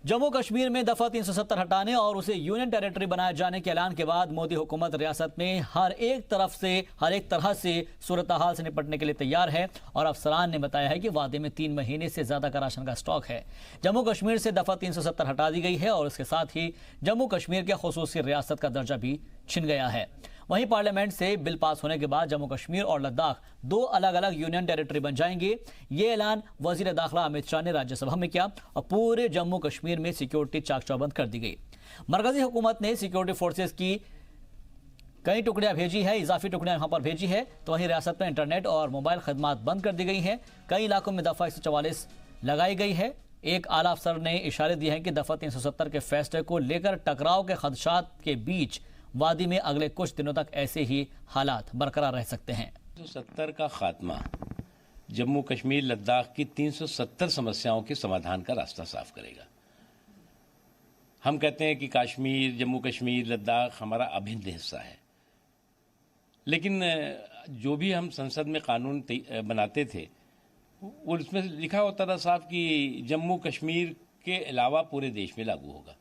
जम्मू कश्मीर में दफा 370 हटाने और उसे यूनियन टेरिटरी बनाए जाने के ऐलान के बाद मोदी हुकूमत रियासत में हर एक तरह से सूरत हाल से निपटने के लिए तैयार है और अफसरान ने बताया है कि वादे में 3 महीने से ज्यादा का राशन का स्टॉक है। जम्मू कश्मीर से दफा 370 हटा दी गई है और इसके साथ ही जम्मू कश्मीर के खुसूसी रियासत का दर्जा भी छिन गया है। वहीं पार्लियामेंट से बिल पास होने के बाद जम्मू कश्मीर और लद्दाख 2 अलग अलग यूनियन टेरिटरी बन जाएंगे। ये ऐलान वजीर दाखिला अमित शाह ने राज्यसभा में किया और पूरे जम्मू कश्मीर में सिक्योरिटी चाक चौबंद कर दी गई। मरकजी हुकूमत ने सिक्योरिटी फोर्सेस की कई टुकड़ियां भेजी है, इजाफी टुकड़ियां यहां पर भेजी है। तो वहीं रियासत में इंटरनेट और मोबाइल खदमात बंद कर दी गई हैं। कई इलाकों में दफा 144 लगाई गई है। एक आला अफसर ने इशारे दिए हैं कि दफा 370 के फैसले को लेकर टकराव के खदशात के बीच वादी में अगले कुछ दिनों तक ऐसे ही हालात बरकरार रह सकते हैं। 370 का खात्मा जम्मू कश्मीर लद्दाख की 370 समस्याओं के समाधान का रास्ता साफ करेगा। हम कहते हैं कि कश्मीर, जम्मू कश्मीर, लद्दाख हमारा अभिन्न हिस्सा है, लेकिन जो भी हम संसद में कानून बनाते थे वो उसमें लिखा होता था साफ कि जम्मू कश्मीर के अलावा पूरे देश में लागू होगा।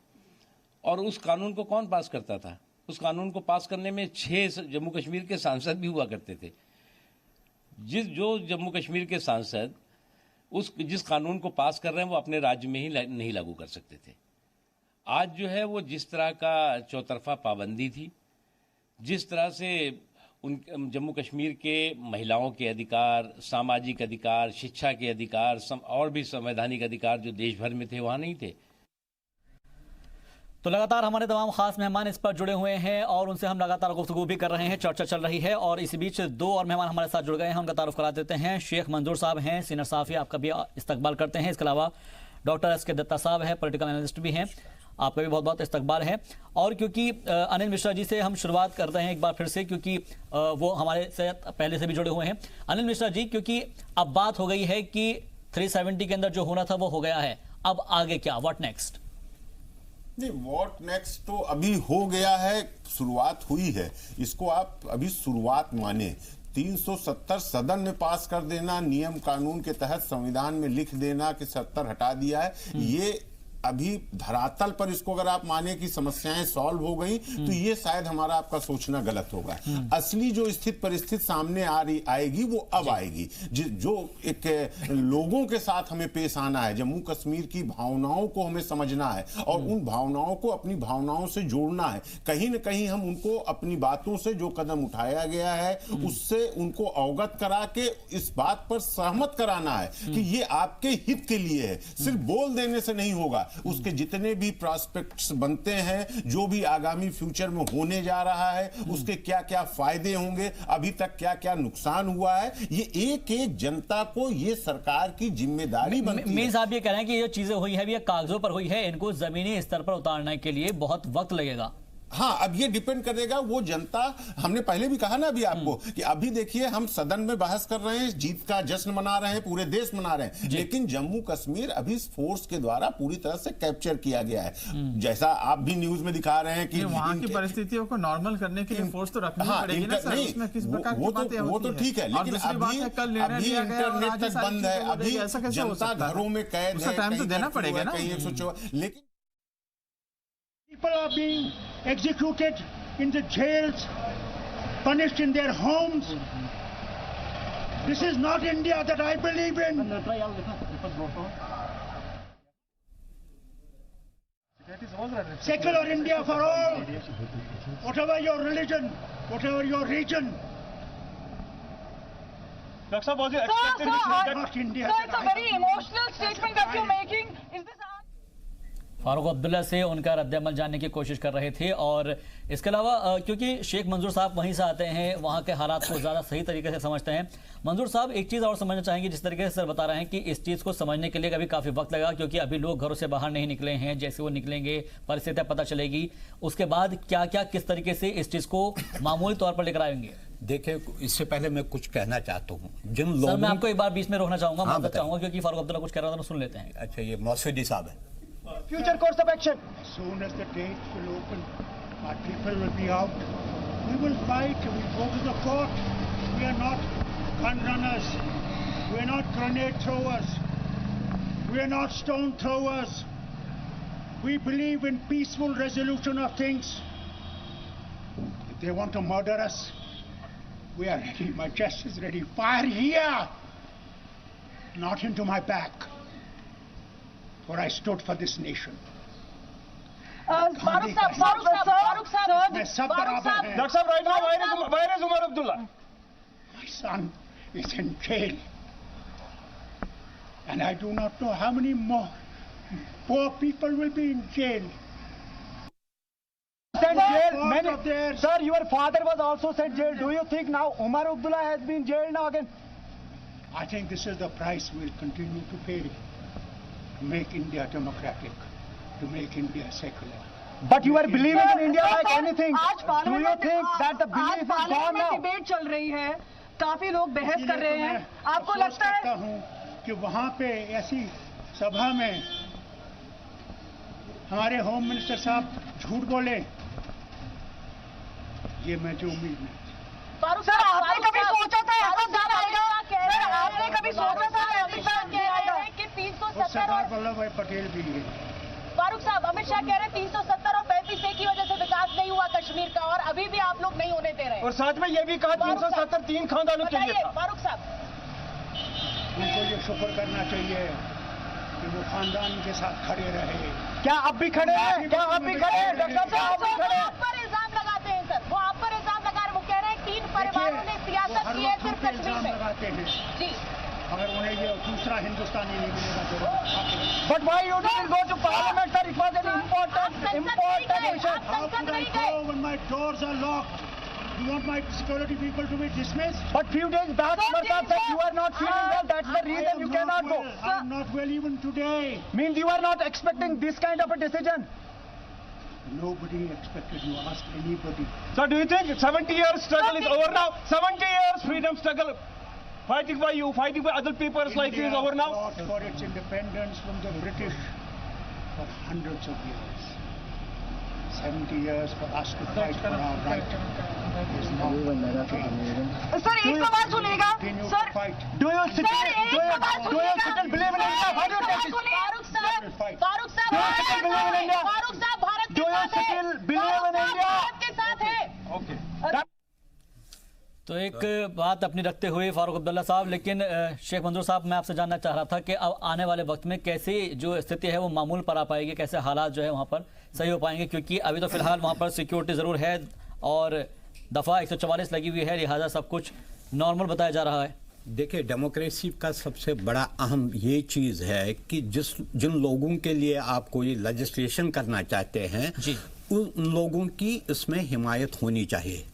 और उस कानून को कौन पास करता था? उस कानून को पास करने में 6 जम्मू कश्मीर के सांसद भी हुआ करते थे। जो जम्मू कश्मीर के सांसद जिस कानून को पास कर रहे हैं वो अपने राज्य में ही नहीं लागू कर सकते थे। आज जो है वो जिस तरह का चौतरफा पाबंदी थी, जिस तरह से उन जम्मू कश्मीर के महिलाओं के अधिकार, सामाजिक अधिकार, शिक्षा के अधिकार और भी संवैधानिक अधिकार जो देश भर में थे वहाँ नहीं थे। तो लगातार हमारे तमाम खास मेहमान इस पर जुड़े हुए हैं और उनसे हम लगातार गुफ्तगू भी कर रहे हैं, चर्चा चल रही है। और इसी बीच 2 और मेहमान हमारे साथ जुड़ गए हैं, उनका तारुफ करा देते हैं। शेख मंजूर साहब हैं, सीनियर सहाफ़ी, आपका भी इस्तकबाल करते हैं। इसके अलावा डॉक्टर एस के दत्ता साहब हैं, पॉलिटिकल एनालिस्ट भी हैं, आपका भी बहुत बहुत इस्तकबाल है। और क्योंकि अनिल मिश्रा जी से हम शुरुआत करते हैं एक बार फिर से, क्योंकि वो हमारे से पहले से भी जुड़े हुए हैं। अनिल मिश्रा जी, क्योंकि अब बात हो गई है कि 370 के अंदर जो होना था वो हो गया है, अब आगे क्या, व्हाट नेक्स्ट? नहीं, व्हाट नेक्स्ट तो अभी हो गया है, शुरुआत हुई है, इसको आप अभी शुरुआत माने। 370 सदन में पास कर देना, नियम कानून के तहत संविधान में लिख देना कि 70 हटा दिया है, ये अभी धरातल पर इसको अगर आप माने कि समस्याएं सॉल्व हो गई तो ये शायद हमारा आपका सोचना गलत होगा। असली जो स्थिति परिस्थिति सामने आएगी वो अब आएगी, जो एक लोगों के साथ हमें पेश आना है। जम्मू कश्मीर की भावनाओं को हमें समझना है और उन भावनाओं को अपनी भावनाओं से जोड़ना है। कहीं न कहीं हम उनको अपनी बातों से, जो कदम उठाया गया है उससे उनको अवगत करा के इस बात पर सहमत कराना है कि ये आपके हित के लिए है। सिर्फ बोल देने से नहीं होगा, उसके जितने भी प्रॉस्पेक्ट्स बनते हैं, जो भी आगामी फ्यूचर में होने जा रहा है, उसके क्या क्या फायदे होंगे, अभी तक क्या क्या नुकसान हुआ है, ये एक एक जनता को ये सरकार की जिम्मेदारी बनती है। मीर साहब ये कह रहे हैं कि ये चीजें हुई है, ये कागजों पर हुई है, इनको जमीनी स्तर पर उतारने के लिए बहुत वक्त लगेगा। हाँ, अब ये डिपेंड करेगा वो जनता, हमने पहले भी कहा ना अभी आपको कि अभी देखिए हम सदन में बहस कर रहे हैं, जीत का जश्न मना रहे हैं, पूरे देश मना रहे हैं, लेकिन जम्मू कश्मीर अभी फोर्स के द्वारा पूरी तरह से कैप्चर किया गया है। जैसा आप भी न्यूज में दिखा रहे हैं कि वहां की परिस्थितियों को नॉर्मल करने के लिए फोर्स तो रखनी पड़ेगी ना सर, उसमें किस प्रकार की बातें होती हैं? वो तो ठीक है, लेकिन अभी इंटरनेट तक बंद है, अभी जनता घरों में कैद है, टाइम तो देना पड़ेगा ना। लेकिन people are being executed in the jails, punished in their homes. This is not India that I believe in. Secular India for all, whatever your religion, whatever your region. Sir, it's a very emotional statement that you're making. Is this Farooq Abdullah से उनका रद्द-ए-अमल जानने की कोशिश कर रहे थे। और इसके अलावा क्योंकि शेख मंजूर साहब वहीं से आते हैं, वहाँ के हालात को ज़्यादा सही तरीके से समझते हैं। मंजूर साहब, एक चीज़ और समझना चाहेंगे, जिस तरीके से सर बता रहे हैं कि इस चीज़ को समझने के लिए अभी काफ़ी वक्त लगा, क्योंकि अभी लोग घरों से बाहर नहीं निकले हैं, जैसे वो निकलेंगे परिस्थितियाँ पता चलेगी, उसके बाद क्या क्या किस तरीके से इस चीज़ को मामूली तौर पर लेकर आएंगे। देखिए, इससे पहले मैं कुछ कहना चाहता हूँ। जिन लोगों, मैं आपको एक बार बीच में रोकना चाहूँगा, मदद चाहूँगा, क्योंकि फारूक अब्दुल्ला कुछ कह रहा था, सुन लेते हैं। अच्छा, ये मौसूदी साहब है। Future course of action. As soon as the gates will open, our people will be out. We will fight. We will go to the court. We are not gun runners. We are not grenade throwers. We are not stone throwers. We believe in peaceful resolution of things. If they want to murder us, we are ready. My chest is ready. Fire here, not into my back. For I stood for this nation. Farooq Sahab, मैं सब बराबर हैं. Dr. Saab, right now, where is Umar Abdullah? My son is in jail. And I do not know how many more poor people will be in jail. Sent jail. Part Many, of their- sir, your father was also sent jail. Do you think now Umar Abdullah has been jailed now again? I think this is the price we'll continue to pay to make India democratic, to make India secular. But you are believing in India like anything. आज Do you parliament think that the belief is gone now? Debate चल रही है, काफी लोग बहस इसीलिए कर रहे तो हैं. मैं आपको अफसोस लगता करता है हूं कि वहां पे ऐसी सभा में हमारे होम मिनिस्टर साहब झूठ बोले, ये मैं जो उम्मीद नहीं. फारूक सर, आपने कभी सोचा था ऐसा दिन आएगा? सर, आपने कभी सोचा था ऐसा दिन आएगा कि 370 सरदार और वल्लभ भाई पटेल भी है. फारूक साहब, अमित शाह कह रहे हैं 370 और 35A की वजह से विकास नहीं हुआ कश्मीर का, और अभी भी आप लोग नहीं होने दे रहे. और साथ में ये भी कहा 370 तीन खानदानों के लिए बताइए था. फारूक साहब. उनको ये शुक्र करना चाहिए कि वो खानदान के साथ खड़े रहे. क्या आप भी खड़े हैं? क्या आप भी खड़े हैं? डॉक्टर साहब, आप भी वो खड़े हैं? आप पर इल्जाम लगाते हैं सर, वो आप पर इल्जाम लगा रहे हैं. वो कह रहे हैं 3 परिवारों ने देखिए, सियासत वो की है हर सिर्फ वक्त कश्मीर इल्जाम में. लगाते हैं. जी, अगर उन्हें ये दूसरा हिंदुस्तानी नहीं मिलेगा तो But why you didn't go to parliament, sir? It was an आप important संसद नहीं गए, issue. आप how संसद could I नहीं गए. go when my doors are locked? You want my security people to be dismissed? But few days back, Umar Saab said you are not feeling well. That's the I reason am you not cannot go. well. I am not well even today. Means you are not expecting this kind of a decision. Nobody expected you. Ask anybody. So do you think 70 years struggle is over now? 70 years freedom struggle, fighting by you, fighting by other people like you is over now? Fought for its independence from the British for hundreds of years. 70 years for us to fight for our right is not changed. Sir एक सवाल सुनिएगा Continue sir. to fight. Do you sit sir एक सवाल do you sit and believe in India? How do you take it? Farooq साहब, फारूक साहब, Do you still believe in India? Farooq साहब Bharat Do के you साथ है. still believe in फारूक साहब India? Bharat के साथ है. Okay. तो एक बात अपनी रखते हुए फारूक अब्दुल्ला साहब, लेकिन शेख मंजूर साहब, मैं आपसे जानना चाह रहा था कि अब आने वाले वक्त में कैसे जो स्थिति है वो मामूल पर आ पाएगी, कैसे हालात जो है वहाँ पर सही हो पाएंगे, क्योंकि अभी तो फिलहाल वहाँ पर सिक्योरिटी ज़रूर है और दफ़ा 144 लगी हुई है, लिहाजा सब कुछ नॉर्मल बताया जा रहा है. देखिए, डेमोक्रेसी का सबसे बड़ा अहम ये चीज़ है कि जिन लोगों के लिए आप कोई लेजिस्लेशन करना चाहते हैं जी. उन लोगों की इसमें हिमायत होनी चाहिए.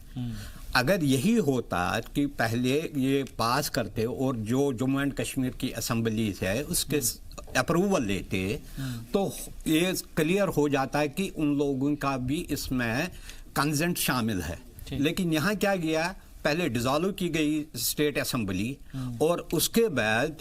अगर यही होता कि पहले ये पास करते और जो जम्मू एंड कश्मीर की असेंबलीज है उसके अप्रूवल लेते तो ये क्लियर हो जाता है कि उन लोगों का भी इसमें कंसेंट शामिल है. लेकिन यहाँ क्या गया, पहले डिसॉल्व की गई स्टेट असेंबली और उसके बाद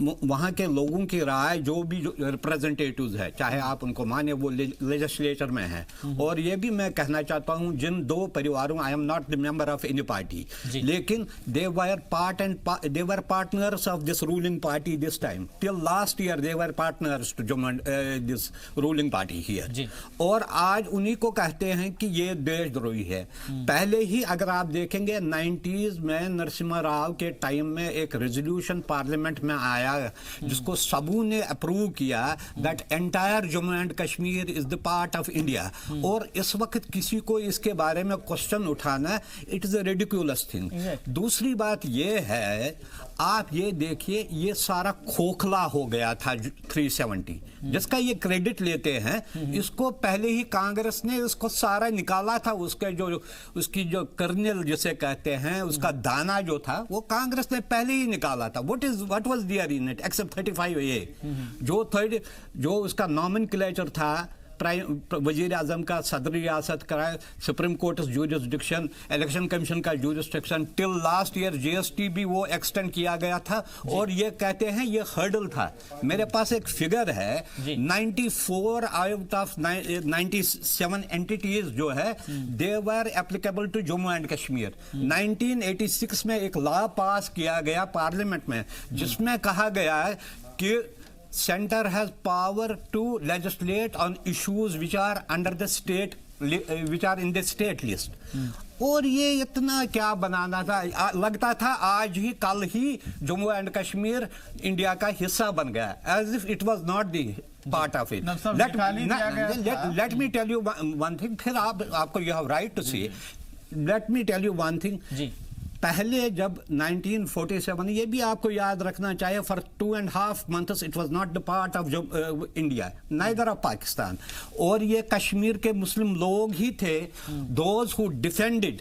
वहाँ के लोगों की राय जो भी रिप्रेजेंटेटिव्स है, चाहे आप उनको माने, वो लेजिस्लेचर में है. और ये भी मैं कहना चाहता हूँ, जिन दो परिवारों, I am not the member of any party, लेकिन they were partners of this ruling party this time. Till last year they were partners to this ruling party here. और आज उन्हीं को कहते हैं कि ये देशद्रोही है. पहले ही अगर आप देखेंगे 90s में नरसिम्हा राव के टाइम में एक रेजोल्यूशन पार्लियामेंट में आया जिसको सबू ने अप्रूव किया that entire Jammu and Kashmir is the part of India. और इस वक्त किसी को इसके बारे में क्वेश्चन उठाना, it is a ridiculous thing. दूसरी बात ये है, आप ये देखिए, ये सारा खोखला हो गया था 370, जिसका ये क्रेडिट लेते हैं. इसको पहले ही कांग्रेस ने इसको सारा निकाला था. उसकी जो कर्नल जिसे कहते हैं, उसका दाना जो था वो कांग्रेस ने पहले ही निकाला था. What was there in it except 35A जो उसका नॉमेनक्लेचर था, वजीर आजम का, सदर रियासत का, supreme court jurisdiction, election commission का jurisdiction, till last year GST भी वो एक्सटेंड किया गया था. और ये कहते हैं ये हर्डल था. मेरे पास एक फिगर है, 94 आउट ऑफ 97 एंटिटीज जो है they were applicable to Jammu and Kashmir. 1986 में एक लॉ पास किया गया पार्लियामेंट में जिसमें कहा गया है कि center has power to legislate on issues which are under the state, which are in the state list. और ये इतना क्या बनाना था, लगता था आज ही कल ही जम्मू एंड कश्मीर इंडिया का हिस्सा बन गया, as if it was not the part of it. Let me tell you one thing. फिर आपको you have right to say. Let me tell you one thing. जी. पहले जब 1947, ये भी आपको याद रखना चाहिए, for 2.5 months it was not the part of India, neither of Pakistan. और ये कश्मीर के मुस्लिम लोग ही थे, those who defended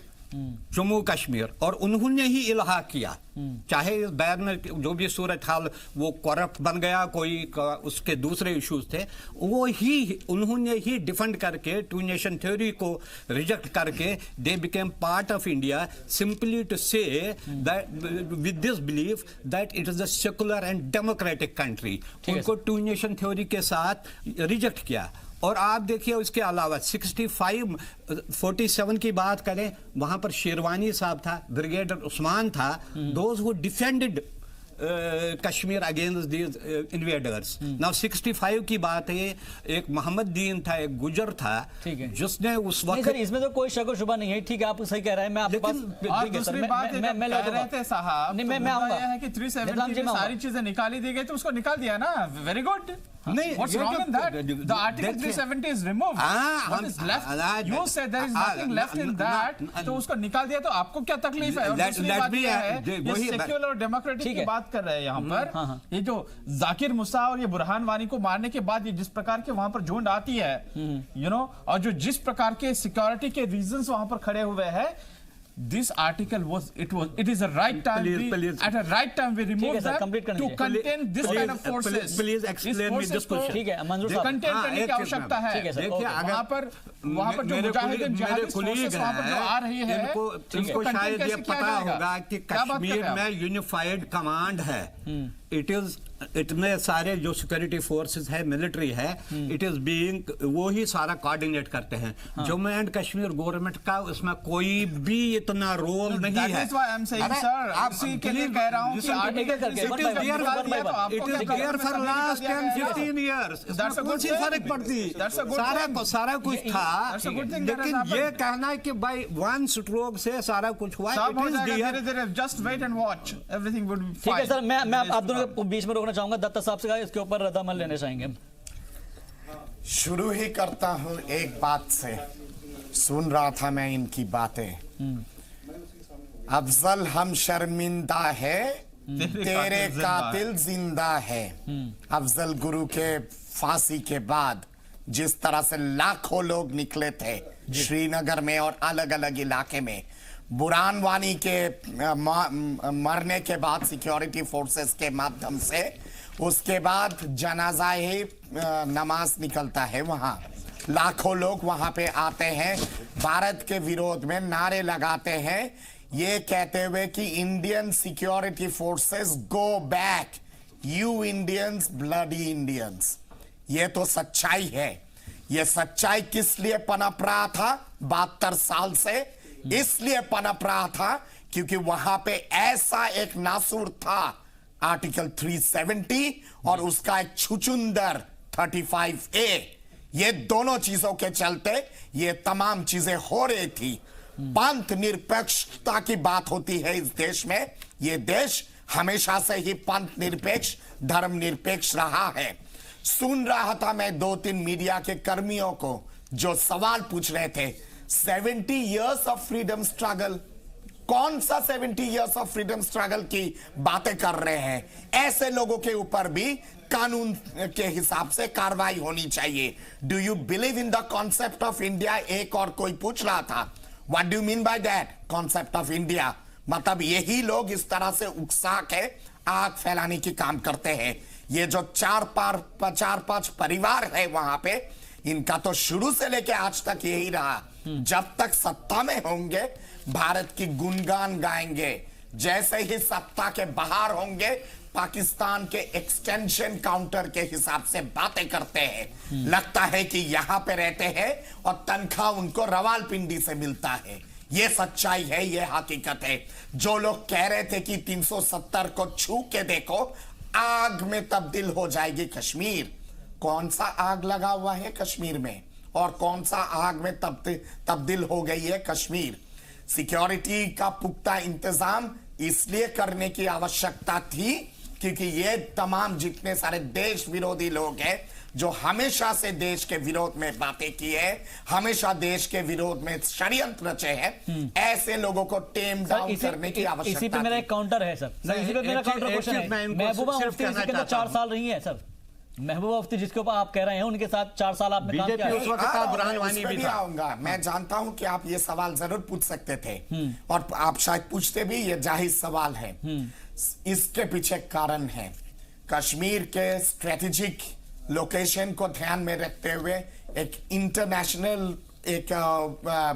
Jammu Kashmir, और उन्होंने ही इल्हाक किया. चाहे इस बैर में जो भी सूरत हाल, वो करप्ट बन गया, कोई उसके दूसरे इश्यूज थे, वो ही उन्होंने ही डिफेंड करके टू नेशन थ्योरी को रिजेक्ट करके they became part of India, simply to say that with this belief that it is a secular and democratic country. उनको टू नेशन थ्योरी के साथ रिजेक्ट किया. और आप देखिए उसके अलावा 47 की बात करें, वहां पर शेरवानी साहब था, ब्रिगेडियर उस्मान था, those who defended Kashmir against these invaders. Now 65 की बात है, एक मोहम्मद दीन था, एक गुजर था, जिसने उस वक्त, इसमें तो कोई शक शुबा नहीं है. ठीक है, आप सही कह रहे हैं. मैं आपके पास दूसरी बात मैं कह रहे थे साहब, मैं आऊंगा है कि 370 में सारी चीजें निकाली दी गई, तो उसको निकाल दिया ना. Very good. नहीं, what's wrong in that? The article 370 is removed. What is left? You said there is nothing left in that. तो उसको निकाल दिया, तो आपको क्या तकलीफ है? और दूसरी बात यह है, ये सेक्युलर और डेमोक्रेटिक की बात कर रहे हैं यहाँ पर. ये जो जाकिर मूसा और ये बुरहान वानी को मारने के बाद ये जिस प्रकार के वहां पर झुंड आती है, और जो जिस प्रकार के सिक्योरिटी के रीजंस वहां पर खड़े हुए हैं, this article it is a right time, at a right time we remove that to contain this kind of forces. Please explain me this question. ठीक है, मंजूर साहब, कंटेन करने की आवश्यकता है. देखिए, वहां पर जो मुजाहिदीन जिहादी फोर्सेस वहां पर जो आ रही है, इनको शायद ये पता होगा कि कश्मीर में यूनिफाइड कमांड है. इतने सारे जो सिक्योरिटी फोर्सेस है, मिलिट्री है, इट इज बीइंग, वो ही सारा कोऑर्डिनेट करते हैं. जम्मू एंड कश्मीर गवर्नमेंट का उसमें कोई भी इतना रोल नहीं है. इसी के लिए कह रहा हूं कि it is there for last 10-15 years. कौन सी फर्क पड़ती, सारा कुछ था. लेकिन ये कहना है कि भाई वन स्ट्रोक से सारा कुछ हुआ, it is there. Just wait and watch, everything would be fine. ठीक है सर, मैं आप दोनों के बीच में रोकना चाहूंगा. दत्ता साहब से इसके ऊपर रद्द-अमल लेने चाहेंगे. शुरू ही करता हूं एक बात से. सुन रहा था मैं इनकी बातें. अफजल हम शर्मिंदा है, तेरे कातिल जिंदा है. अफजल गुरु के फांसी के बाद जिस तरह से लाखों लोग निकले थे श्रीनगर में और अलग अलग इलाके में, बुरहान वानी के मरने के बाद सिक्योरिटी फोर्सेस के माध्यम से, उसके बाद जनाजा ही नमाज निकलता है. वहां लाखों लोग वहां पे आते हैं, भारत के विरोध में नारे लगाते हैं, ये कहते हुए कि Indian security forces go back, you Indians, bloody Indians. ये तो सच्चाई है. ये सच्चाई किस लिए पनप रहा था 72 साल से? इसलिए पनप रहा था क्योंकि वहां पे ऐसा एक नासूर था, आर्टिकल 370 और उसका एक छुचुंदर 35A. ये दोनों चीजों के चलते ये तमाम चीजें हो रही थी. पंथ निरपेक्षता की बात होती है इस देश में. ये देश हमेशा से ही पंथ निरपेक्ष, धर्म निरपेक्ष रहा है. सुन रहा था मैं 2-3 मीडिया के कर्मियों को जो सवाल पूछ रहे थे, 70 years of freedom struggle. कौन सा 70 years of freedom struggle की बातें कर रहे हैं? ऐसे लोगों के ऊपर भी कानून के हिसाब से कार्रवाई होनी चाहिए. Do you believe in the concept of India? एक और कोई पूछ रहा था, what do you mean by that concept of India? मतलब यही लोग इस तरह से उकसा के आग फैलाने की काम करते हैं. ये जो 4-5 परिवार है वहां पे, इनका तो शुरू से लेके आज तक यही रहा, जब तक सत्ता में होंगे भारत की गुणगान गाएंगे, जैसे ही सत्ता के बाहर होंगे पाकिस्तान के एक्सटेंशन काउंटर के हिसाब से बातें करते हैं. लगता है कि यहां पे रहते हैं और तनख्वाह उनको रवालपिंडी से मिलता है. ये सच्चाई है, ये हकीकत है. जो लोग कह रहे थे कि 370 को छू के देखो, आग में तब्दील हो जाएगी कश्मीर। कौन सा आग लगा हुआ है कश्मीर में और कौन सा आग में तब्दील हो गई है कश्मीर। सिक्योरिटी का पुख्ता इंतजाम इसलिए करने की आवश्यकता थी क्योंकि ये तमाम जितने सारे देश विरोधी लोग हैं जो हमेशा से देश के विरोध में बातें की है, हमेशा देश के विरोध में षड्यंत्र रचे हैं, ऐसे लोगों को टेम डाउन करने की आवश्यकता। इसी पे मेरा एक काउंटर है सर, इसी पे मेरा काउंटर क्वेश्चन है। महबूबा मुफ्ती इसके अंदर 4 साल रही है सर। महबूबा मुफ्ती जिसके ऊपर आप कह रहे हैं उनके साथ 4 साल आपने काम किया है। आऊंगा, मैं जानता हूं कि आप ये सवाल जरूर पूछ सकते थे और आप शायद पूछते भी, ये जाहिर सवाल है। इसके पीछे कारण है कश्मीर के स्ट्रेटेजिक लोकेशन को ध्यान में रखते हुए, एक इंटरनेशनल एक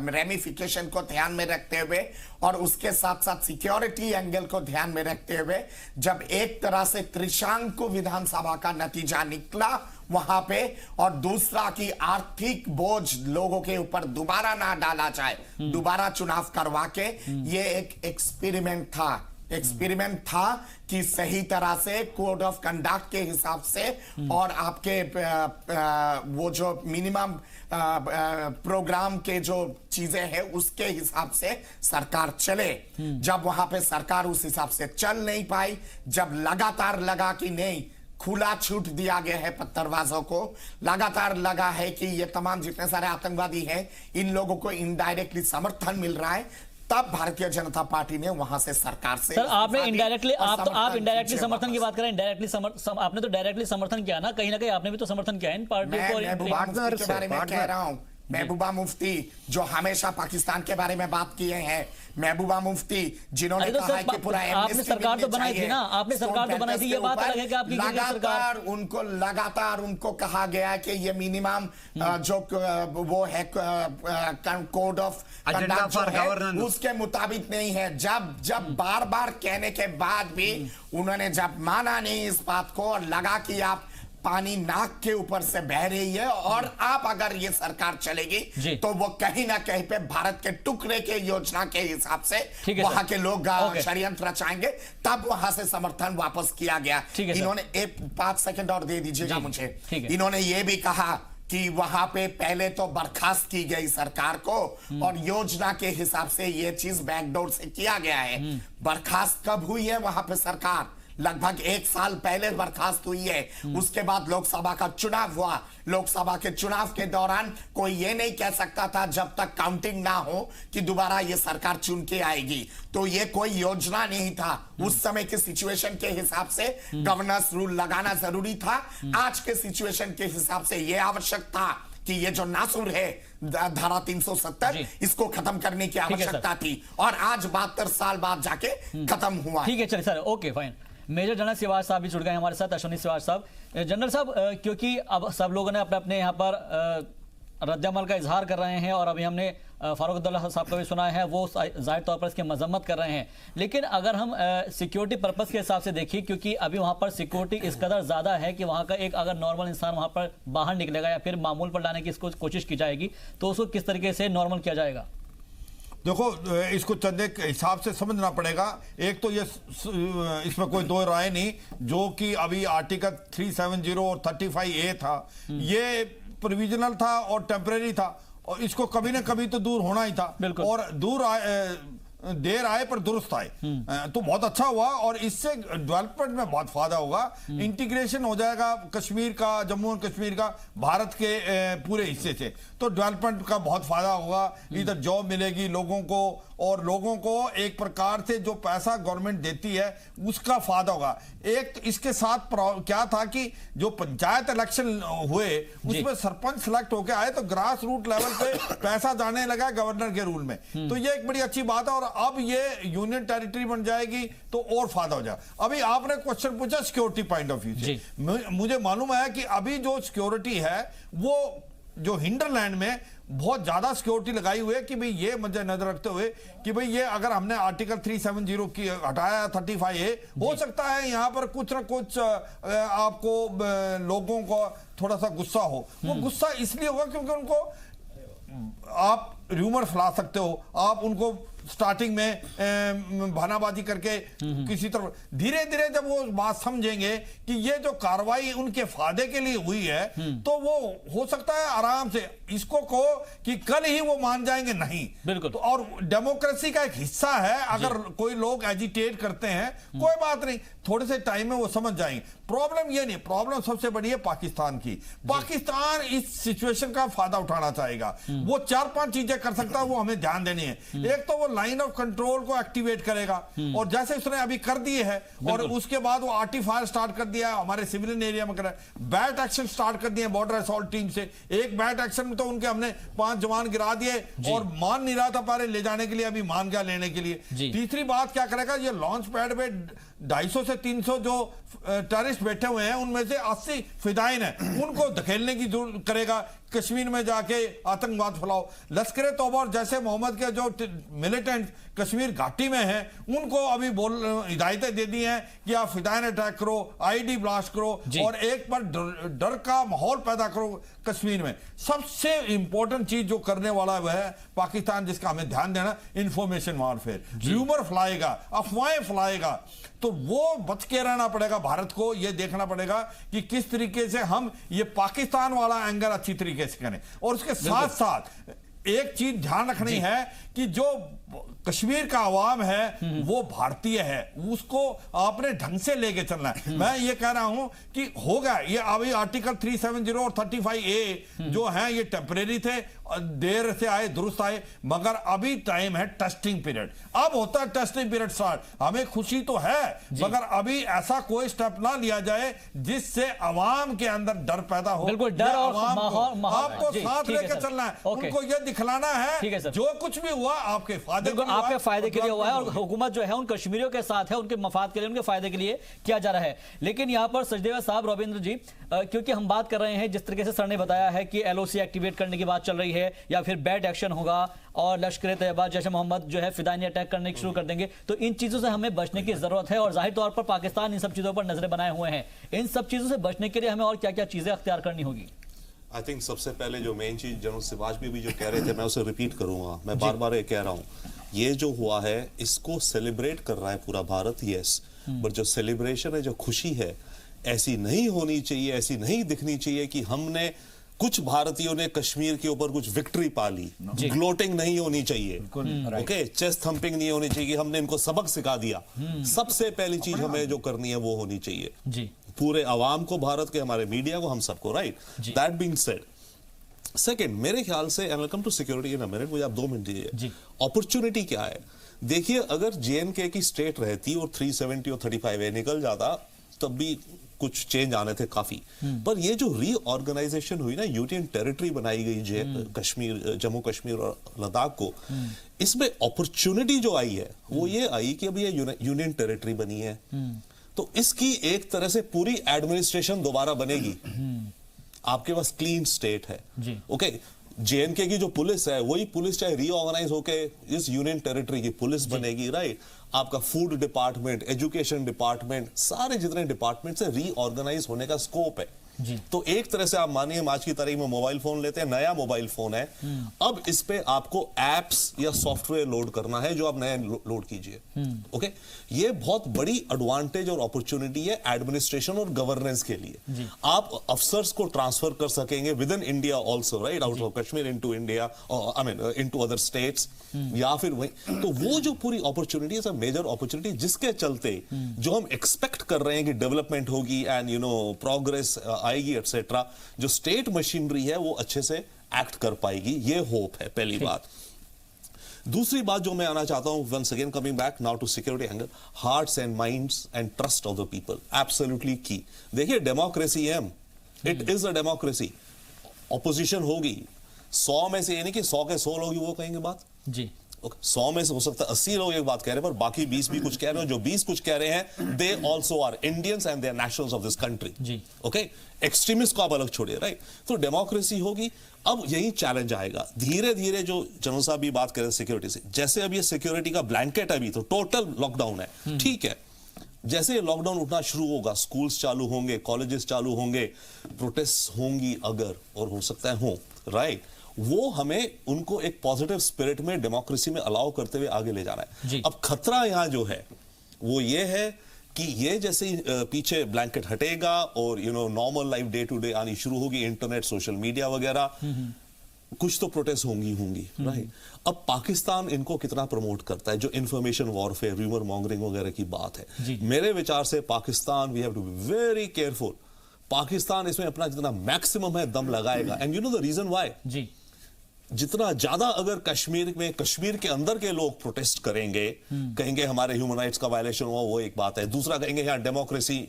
रेमिफिकेशन को ध्यान में रखते हुए और उसके साथ साथ सिक्योरिटी एंगल को ध्यान में रखते हुए, जब एक तरह से त्रिशंकु विधानसभा का नतीजा निकला वहां पे और दूसरा की आर्थिक बोझ लोगों के ऊपर दोबारा ना डाला जाए, दोबारा चुनाव करवा के, ये एक एक्सपेरिमेंट था कि सही तरह से कोड ऑफ कंडक्ट के हिसाब से और आपके वो जो मिनिमम प्रोग्राम के जो चीजें हैं उसके हिसाब से सरकार चले। जब वहां पे सरकार उस हिसाब से चल नहीं पाई, जब लगातार लगा कि नहीं, खुला छूट दिया गया है पत्थरबाजों को, लगातार लगा है कि ये तमाम जितने सारे आतंकवादी हैं इन लोगों को इनडायरेक्टली समर्थन मिल रहा है, तब भारतीय जनता पार्टी ने वहां से सरकार से सर आपने इनडायरेक्टली आप इनडायरेक्टली समर्थन की बात करें, इनडायरेक्टली आपने तो डायरेक्टली समर्थन किया ना कहीं आपने भी तो समर्थन किया इन पार्टियों को। के बारे में कह रहा हूं, महबूबा मुफ्ती जो हमेशा पाकिस्तान के बारे में बात किए हैं, महबूबा मुफ्ती जिन्होंने कहा है कि पूरा आपने सरकार तो बनाई थी ना, आपने सरकार तो बनाई थी, ये बात अलग है कि आपकी लगातार उनको कहा गया कि ये मिनिमम जो वो है कोड ऑफ कंडक्ट उसके मुताबिक नहीं है। जब बार बार कहने के बाद भी उन्होंने जब माना नहीं इस बात को और लगा कि आप पानी नाक के ऊपर से बह रही है और आप अगर ये सरकार चलेगी तो वो कहीं ना कहीं पे भारत के टुकड़े के योजना के हिसाब से वहां के लोग षड्यंत्र रचाएंगे, तब वहां से समर्थन वापस किया गया। इन्होंने 5 सेकंड और दे दीजिएगा मुझे। इन्होंने ये भी कहा कि वहां पे पहले तो बर्खास्त की गई सरकार को और योजना के हिसाब से ये चीज बैकडोर से किया गया है। बर्खास्त कब हुई है वहां पे सरकार? लगभग 1 साल पहले बर्खास्त हुई है। उसके बाद लोकसभा का चुनाव हुआ। लोकसभा के चुनाव के दौरान कोई ये नहीं कह सकता था जब तक काउंटिंग ना हो कि दोबारा ये सरकार चुन के आएगी। तो ये कोई योजना नहीं था। उस समय के सिचुएशन के हिसाब से गवर्नेंस रूल लगाना जरूरी था। आज के सिचुएशन के हिसाब से ये आवश्यक था कि ये जो नासुर है धारा 370 इसको खत्म करने की आवश्यकता थी और आज 72 साल बाद जाके खत्म हुआ। ठीक है, चलिए sir, okay fine. Major general सिवाज साहब भी जुड़ गए हमारे साथ, अश्विनी सिवाज साहब। जनरल साहब, क्योंकि अब सब लोगों ने अपने अपने यहाँ पर रद्दमल का इजहार कर रहे हैं और अभी हमने फारूक अब्दुल्ला साहब का भी सुना है, वो जाहिर तौर पर इसकी मजम्मत कर रहे हैं। लेकिन अगर हम सिक्योरिटी पर्पस के हिसाब से देखें, क्योंकि अभी वहाँ पर सिक्योरिटी इस कदर ज़्यादा है कि वहाँ का एक अगर नॉर्मल इंसान वहाँ पर बाहर निकलेगा या फिर मामूल पर लाने की इसको कोशिश की जाएगी तो उसको किस तरीके से नॉर्मल किया जाएगा? देखो, इसको चंदे के हिसाब से समझना पड़ेगा। एक तो ये इसमें कोई दो राय नहीं, जो कि अभी आर्टिकल 370 और 35A था, ये प्रोविजनल था और टेम्परेरी था और इसको कभी ना कभी तो दूर होना ही था और देर आए पर दुरुस्त आए, तो बहुत अच्छा हुआ और इससे डेवलपमेंट में बहुत फायदा होगा। इंटीग्रेशन हो जाएगा कश्मीर का, जम्मू एंड कश्मीर का भारत के पूरे हिस्से से, तो डेवलपमेंट का बहुत फायदा होगा। इधर जॉब मिलेगी लोगों को और लोगों को एक प्रकार से जो पैसा गवर्नमेंट देती है उसका फायदा होगा। एक इसके साथ क्या था कि जो पंचायत इलेक्शन हुए उसमें सरपंच सिलेक्ट होके आए तो ग्रास रूट लेवल पे पैसा जाने लगा गवर्नर के रूल में, तो ये एक बड़ी अच्छी बात है और अब ये यूनियन टेरिटरी बन जाएगी तो और फायदा हो जाएगा। अभी आपने क्वेश्चन पूछा सिक्योरिटी पॉइंट ऑफ व्यू से, मुझे मालूम है कि अभी जो सिक्योरिटी है वो जो हिंडरलैंड में बहुत ज्यादा सिक्योरिटी लगाई हुई है कि भाई ये मद्देनजर रखते हुए कि भाई ये अगर हमने आर्टिकल 370 की हटाया 35A, हो सकता है यहाँ पर कुछ ना कुछ आपको लोगों को थोड़ा सा गुस्सा हो। वो गुस्सा इसलिए होगा क्योंकि उनको आप र्यूमर फैला सकते हो, आप उनको स्टार्टिंग में भानाबाजी करके किसी तरह, धीरे धीरे जब वो बात समझेंगे कि ये जो कार्रवाई उनके फायदे के लिए हुई है तो वो हो सकता है आराम से इसको कहो कि कल ही वो मान जाएंगे, नहीं बिल्कुल। तो और डेमोक्रेसी का एक हिस्सा है, अगर कोई लोग एजिटेट करते हैं कोई बात नहीं, थोड़े से टाइम में वो समझ जाएंगे। प्रॉब्लम ये नहीं, प्रॉब्लम सबसे बड़ी है पाकिस्तान की। पाकिस्तान इस सिचुएशन का फायदा उठाना चाहेगा, वो 4-5 चीजें कर सकता है, वो हमें ध्यान देनी है। एक तो वो लाइन ऑफ कंट्रोल को एक्टिवेट करेगा, और जैसे उसने अभी कर दिए है, और उसके बाद वो आर्टिफायर स्टार्ट कर दिया हमारे सिविलियन एरिया में, कर बैट एक्शन स्टार्ट कर दिए बॉर्डर असॉल्ट टीम से। एक बैट एक्शन में तो उनके हमने 5 जवान गिरा दिए, और मान नहीं रहा था पारे ले जाने के लिए, अभी मान गया लेने के लिए। तीसरी बात क्या करेगा, ये लॉन्च पैड पे 250 से 300 जो टेररिस्ट बैठे हुए हैं उनमें से 80 फिदाइन है, उनको धकेलने की जरूरत करेगा, कश्मीर में जाके आतंकवाद फैलाओ। लश्कर तौबा और जैसे मोहम्मद के जो मिलिटेंट कश्मीर घाटी में हैं उनको अभी हिदायतें दे दी हैं कि आप फिदाइन अटैक करो, आईडी ब्लास्ट करो, और एक पर डर का माहौल पैदा करो कश्मीर में। सबसे इंपॉर्टेंट चीज जो करने वाला है वह है पाकिस्तान, जिसका हमें ध्यान देना, इंफॉर्मेशन वॉरफेयर। र्यूमर फैलाएगा, अफवाहें फैलाएगा, तो वो बच के रहना पड़ेगा। भारत को यह देखना पड़ेगा कि किस तरीके से हम ये पाकिस्तान वाला एंगल अच्छी तरीके से करें। और उसके साथ साथ एक चीज ध्यान रखनी है कि जो कश्मीर का अवाम है वो भारतीय है, उसको आपने ढंग से लेके चलना है। मैं ये कह रहा हूं कि होगा ये अभी आर्टिकल 370 और 35A जो है ये टेम्परेरी थे, देर से आए दुरुस्त आए, मगर अभी टाइम है टेस्टिंग पीरियड। अब होता है टेस्टिंग पीरियड स्टार्ट, हमें खुशी तो है, मगर अभी ऐसा कोई स्टेप ना लिया जाए जिससे अवाम के अंदर डर पैदा हो। बिल्कुल, डर और माहौल आपको साथ लेके चलना है, उनको यह दिखलाना है जो कुछ भी हुआ आपके आपके फायदे के लिए हुआ है, और हुकूमत जो है उन कश्मीरियों के साथ है, उनके मफाद के लिए, उनके फायदे के लिए किया जा रहा है। लेकिन यहां पर सचदेवा साहब, रविंद्र जी, क्योंकि हम बात कर रहे हैं जिस तरीके से सर ने बताया है कि LOC एक्टिवेट करने की बात चल रही है, या फिर बैट एक्शन होगा और लश्कर तैयबा जैसे मोहम्मद जो है फिदानी अटैक करने शुरू कर देंगे, तो इन चीजों से हमें बचने की जरूरत है। और जाहिर तौर पर पाकिस्तान इन सब चीजों पर नजरें बनाए हुए हैं। इन सब चीजों से बचने के लिए हमें और क्या क्या चीजें अख्तियार करनी होगी? आई थिंक सबसे पहले जो मेन चीज जनरल सिवाज भी जो कह रहे थे, मैं उसे रिपीट करूंगा, मैं बार बार ये कह रहा हूं, ये जो हुआ है इसको सेलिब्रेट कर रहा है पूरा भारत, यस, बट जो सेलिब्रेशन है, जो खुशी है, ऐसी नहीं होनी चाहिए, ऐसी नहीं दिखनी चाहिए कि हमने कुछ भारतीयों ने कश्मीर के ऊपर कुछ विक्ट्री पा ली। ग्लोटिंग नहीं होनी चाहिए, ओके, चेस्ट थंपिंग नहीं होनी चाहिए, हमने इनको सबक सिखा दिया। सबसे पहली चीज हमें जो करनी है वो होनी चाहिए जी, पूरे अवाम को, भारत के, हमारे मीडिया को, हम सबको, right. That being said, second, मेरे ख्याल से, and welcome to security in a minute, मुझे आप 2 मिनट दीजिए। अपॉर्चुनिटी क्या है? देखिए, अगर JNK की स्टेट रहती और 370 और 35A निकल जाता, तब भी कुछ चेंज आने थे काफी। पर ये जो रीऑर्गेनाइजेशन हुई ना, यूनियन टेरिटरी बनाई गई कश्मीर, जम्मू कश्मीर और लद्दाख को, इसमें अपॉर्चुनिटी जो आई है वो ये आई कि अब ये यूनियन टेरिटरी बनी है, तो इसकी एक तरह से पूरी एडमिनिस्ट्रेशन दोबारा बनेगी। आपके पास क्लीन स्टेट है, ओके। JNK की जो पुलिस है, वही पुलिस चाहे रीऑर्गेनाइज होके इस यूनियन टेरिटरी की पुलिस बनेगी, राइट। आपका फूड डिपार्टमेंट, एजुकेशन डिपार्टमेंट, सारे जितने डिपार्टमेंट से रीऑर्गेनाइज होने का स्कोप है। तो एक तरह से आप मानिए, आज की तारीख में मोबाइल फोन लेते हैं, नया मोबाइल फोन है, अब इस पे आपको एप्स या सॉफ्टवेयर लोड करना है जो आप नए लोड कीजिए, ओके। ये बहुत बड़ी एडवांटेज और अपॉर्चुनिटी है एडमिनिस्ट्रेशन और गवर्नेंस के लिए। आप अफसर्स को ट्रांसफर कर सकेंगे with in India also, right, out of Kashmir into India, I mean into other states, या फिर वही। तो वो जो पूरी अपॉर्चुनिटी है, मेजर अपॉर्चुनिटी, जिसके चलते जो हम एक्सपेक्ट कर रहे हैं कि डेवलपमेंट होगी एंड प्रोग्रेस आएगी एटसेट्रा, जो स्टेट मशीनरी है वो अच्छे से एक्ट कर पाएगी, ये होप है, पहली बात। दूसरी बात जो मैं आना चाहता हूं, once again coming back now to security angle, hearts and minds and trust of the people, absolutely की। देखिए, डेमोक्रेसी है, it is a democracy. Opposition होगी, 100 में से, ये नहीं कि 100 के 100 लोग ही वो कहेंगे बात जी, 100 में से हो सकता है 80 लोग एक बात कह रहे हैं, पर बाकी 20 भी कुछ कह रहे हैं। जो 20 कुछ कह रहे हैं, they also are Indians and they are nationals of this country, okay. Extremist को आप अलग छोड़िए, राइट। तो डेमोक्रेसी होगी। अब यही चैलेंज आएगा धीरे धीरे, जो जनरल साहब भी बात कर रहे हैं सिक्योरिटी से, जैसे अब ये सिक्योरिटी का ब्लैंकेट अभी तो टोटल लॉकडाउन है, ठीक है। जैसे ये लॉकडाउन उठना शुरू होगा, स्कूल्स चालू होंगे, कॉलेजेस चालू होंगे, प्रोटेस्ट होंगी अगर, और हो सकता है हो, राइट, वो हमें उनको एक पॉजिटिव स्पिरिट में डेमोक्रेसी में अलाउ करते हुए आगे ले जाना है। अब खतरा यहां जो है वो ये है कि ये जैसे पीछे ब्लैंकेट हटेगा और normal life day to day आनी शुरू होगी, इंटरनेट, सोशल मीडिया वगैरह, कुछ तो प्रोटेस्ट होंगी राइट। अब पाकिस्तान इनको कितना प्रमोट करता है, जो इंफॉर्मेशन वॉरफेयर, रूमर मॉन्गरिंग वगैरह की बात है, मेरे विचार से Pakistan we have to be very careful. Pakistan इसमें अपना जितना मैक्सिमम है दम लगाएगा, एंड द रीजन व्हाई जी, जितना ज्यादा अगर कश्मीर के अंदर के लोग प्रोटेस्ट करेंगे, कहेंगे हमारे ह्यूमन राइट्स का वायलेशन हुआ, वो एक बात है, दूसरा कहेंगे यहाँ डेमोक्रेसी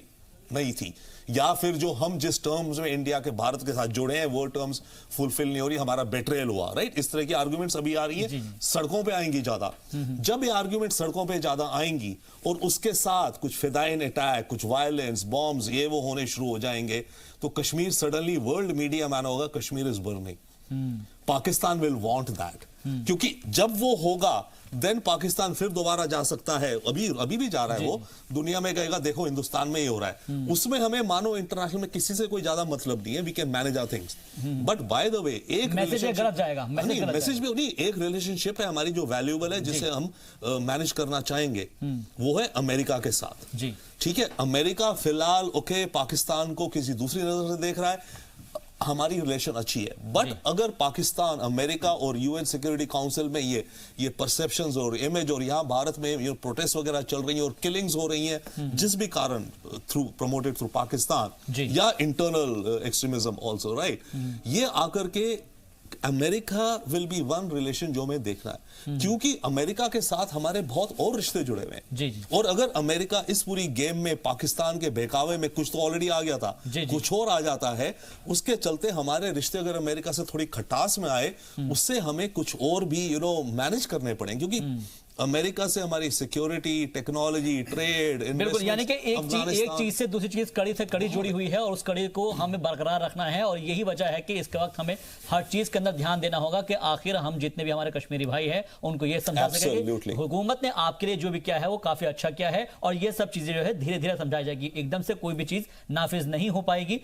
नहीं थी, या फिर जो हम जिस टर्म्स में इंडिया के भारत के साथ जुड़े हैं वो टर्म्स फुलफिल नहीं हो रही, हमारा बेट्रेयल हुआ, राइट। इस तरह की आर्गुमेंट्स अभी आ रही है, सड़कों पे आएंगी ज्यादा। जब ये आर्गुमेंट सड़कों पे ज्यादा आएंगी और उसके साथ कुछ फिदाइन अटैक, कुछ वायलेंस, बॉम्ब्स, ये वो होने शुरू हो जाएंगे, तो कश्मीर सडनली वर्ल्ड मीडिया मैन होगा, Kashmir is burning. Pakistan will want that, क्योंकि जब वो होगा देन पाकिस्तान फिर दोबारा जा सकता है, अभी भी जा रहा है, वो दुनिया में कहेगा देखो हिंदुस्तान में ही हो रहा है, उसमें हमें मानो इंटरनेशनल में किसी से कोई ज्यादा मतलब नहीं है, we can manage our things, but by the way एक मैसेज भी नहीं, एक रिलेशनशिप है हमारी जो वैल्यूएबल है, जिसे हम मैनेज करना चाहेंगे, वो है अमेरिका के साथ। ठीक है, अमेरिका फिलहाल ओके पाकिस्तान को किसी दूसरी नजर से देख रहा है, हमारी रिलेशन अच्छी है, बट अगर पाकिस्तान, अमेरिका और यूएन सिक्योरिटी काउंसिल में ये परसेप्शंस और इमेज, और यहाँ भारत में प्रोटेस्ट वगैरह चल रही है और किलिंग्स हो रही हैं जिस भी कारण थ्रू प्रमोटेड थ्रू पाकिस्तान या इंटरनल एक्सट्रीमिज्म आल्सो, राइट, ये आकर के America will be one relation जो हमें देखना है, क्योंकि अमेरिका के साथ हमारे बहुत और रिश्ते जुड़े हुए हैं, और अगर अमेरिका इस पूरी गेम में पाकिस्तान के बहकावे में, कुछ तो ऑलरेडी आ गया था, कुछ और आ जाता है, उसके चलते हमारे रिश्ते अगर अमेरिका से थोड़ी खटास में आए, उससे हमें कुछ और भी मैनेज करने पड़ेंगे, क्योंकि अमेरिका से हमारी सिक्योरिटी, टेक्नोलॉजी, ट्रेड, बिल्कुल, यानी कि एक चीज से दूसरी चीज कड़ी से कड़ी जुड़ी हुई है और उस कड़ी को हमें बरकरार रखना है, और यही वजह है कि इसके वक्त हमें हर चीज के अंदर ध्यान देना होगा कि आखिर हम जितने भी हमारे कश्मीरी भाई हैं उनको ये समझा सकेंगे हुकूमत ने आपके लिए जो भी किया है वो काफी अच्छा किया है, और ये सब चीजें जो है धीरे धीरे समझाई जाएगी, एकदम से कोई भी चीज नाफिज नहीं हो पाएगी।